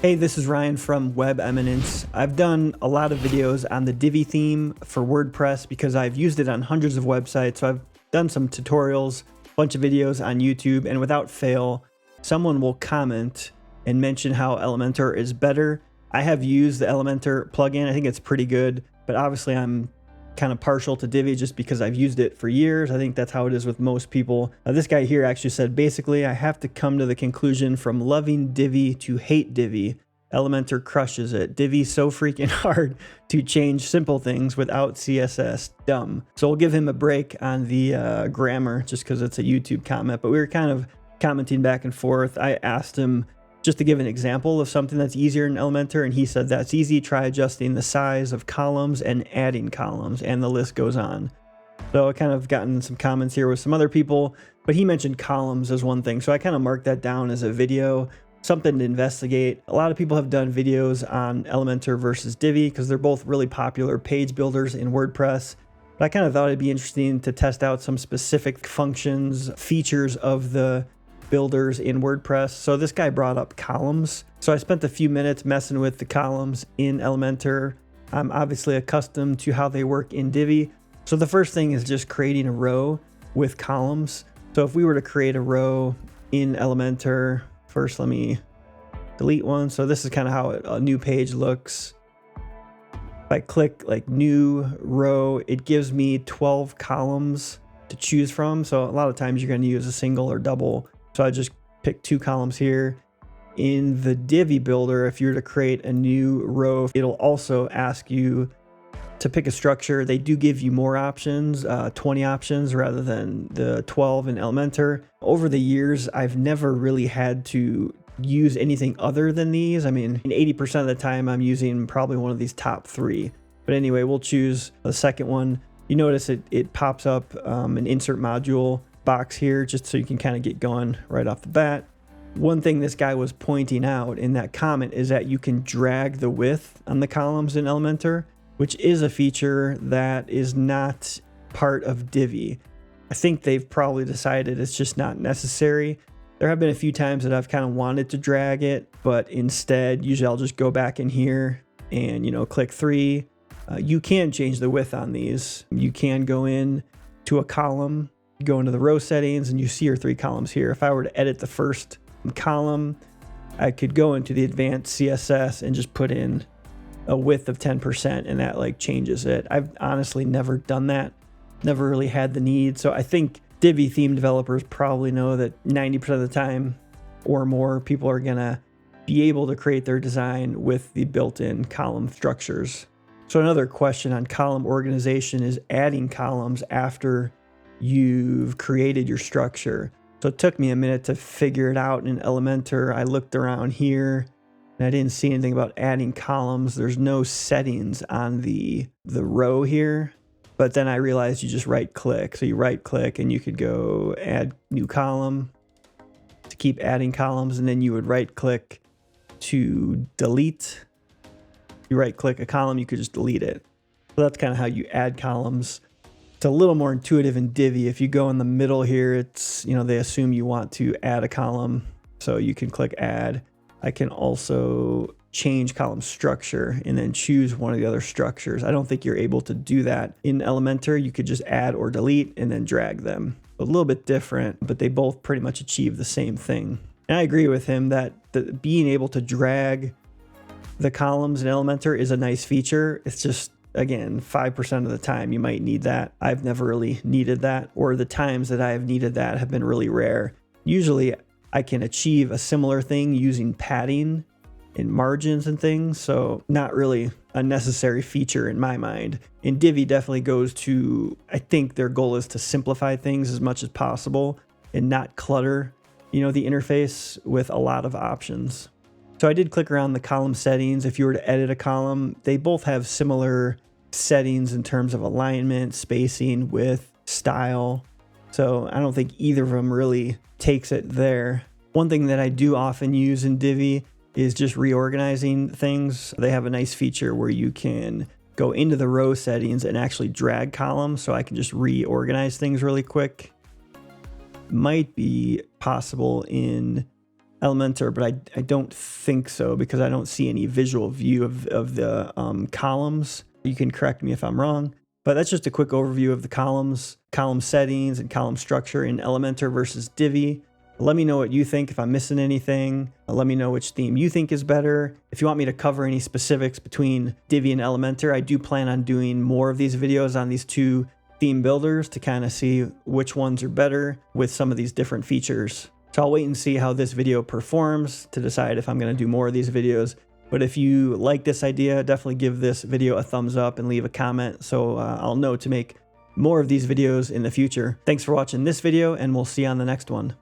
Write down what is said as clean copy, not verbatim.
Hey, this is Ryan from Web Eminence. I've done a lot of videos on the Divi theme for WordPress because I've used it on hundreds of websites. So I've done some tutorials, a bunch of videos on YouTube, and without fail, someone will comment and mention how Elementor is better. I have used the Elementor plugin. I think it's pretty good, but obviously I'm kind of partial to Divi just because I've used it for years. I think that's how it is with most people. This guy here actually said, basically, I have to come to the conclusion from loving Divi to hate Divi. Elementor crushes it. Divi's so freaking hard to change simple things without CSS. Dumb. So we'll give him a break on the grammar just because it's a YouTube comment, but we were kind of commenting back and forth. I asked him just to give an example of something that's easier in Elementor, and he said that's easy. Try adjusting the size of columns and adding columns, and the list goes on. So I kind of gotten some comments here with some other people, but he mentioned columns as one thing. So I kind of marked that down as a video, something to investigate. A lot of people have done videos on Elementor versus Divi because they're both really popular page builders in WordPress. But I kind of thought it'd be interesting to test out some specific functions, features of the builders in WordPress. So this guy brought up columns. So I spent a few minutes messing with the columns in Elementor. I'm obviously accustomed to how they work in Divi. So the first thing is just creating a row with columns. So if we were to create a row in Elementor, first let me delete one. So this is kind of how a new page looks. If I click like new row, it gives me 12 columns to choose from. So a lot of times you're going to use a single or double. So I just pick 2 columns here. In the Divi builder, if you were to create a new row, it'll also ask you to pick a structure. They do give you more options, 20 options rather than the 12 in Elementor. Over the years, I've never really had to use anything other than these. I mean, 80% of the time I'm using probably one of these top 3. But anyway, we'll choose the second one. You notice it pops up an insert module box here just so you can kind of get going right off the bat. One thing this guy was pointing out in that comment is that you can drag the width on the columns in Elementor, which is a feature that is not part of Divi. I think they've probably decided it's just not necessary. There have been a few times that I've kind of wanted to drag it, but instead, usually I'll just go back in here and, click 3. You can change the width on these. You can go in to a column, go into the row settings, and you see your 3 columns here. If I were to edit the first column, I could go into the advanced CSS and just put in a width of 10%, and that changes it. I've honestly never done that, never really had the need. So I think Divi theme developers probably know that 90% of the time or more, people are gonna be able to create their design with the built-in column structures. So another question on column organization is adding columns after you've created your structure. So it took me a minute to figure it out in Elementor. I looked around here and I didn't see anything about adding columns. There's no settings on the row here, but then I realized you just right click. So you right click and you could go add new column to keep adding columns. And then you would right click to delete. You right click a column, you could just delete it. So that's kind of how you add columns. It's a little more intuitive in Divi. If you go in the middle here, it's, they assume you want to add a column. So you can click add. I can also change column structure and then choose one of the other structures. I don't think you're able to do that in Elementor. You could just add or delete and then drag them. A little bit different, but they both pretty much achieve the same thing. And I agree with him that being able to drag the columns in Elementor is a nice feature. It's just, again, 5% of the time you might need that. I've never really needed that, or the times that I have needed that have been really rare. Usually I can achieve a similar thing using padding and margins and things, so not really a necessary feature in my mind. And Divi definitely goes to, I think their goal is to simplify things as much as possible and not clutter, the interface with a lot of options. So I did click around the column settings. If you were to edit a column, they both have similar settings in terms of alignment, spacing, width, style. So I don't think either of them really takes it there. One thing that I do often use in Divi is just reorganizing things. They have a nice feature where you can go into the row settings and actually drag columns, so I can just reorganize things really quick. Might be possible in Elementor, but I don't think so because I don't see any visual view of the columns. You can correct me if I'm wrong, but that's just a quick overview of the columns, column settings, and column structure in Elementor versus Divi. Let me know what you think, if I'm missing anything. Let me know which theme you think is better. If you want me to cover any specifics between Divi and Elementor, I do plan on doing more of these videos on these two theme builders to kind of see which ones are better with some of these different features. So I'll wait and see how this video performs to decide if I'm going to do more of these videos. But if you like this idea, definitely give this video a thumbs up and leave a comment so I'll know to make more of these videos in the future. Thanks for watching this video, and we'll see you on the next one.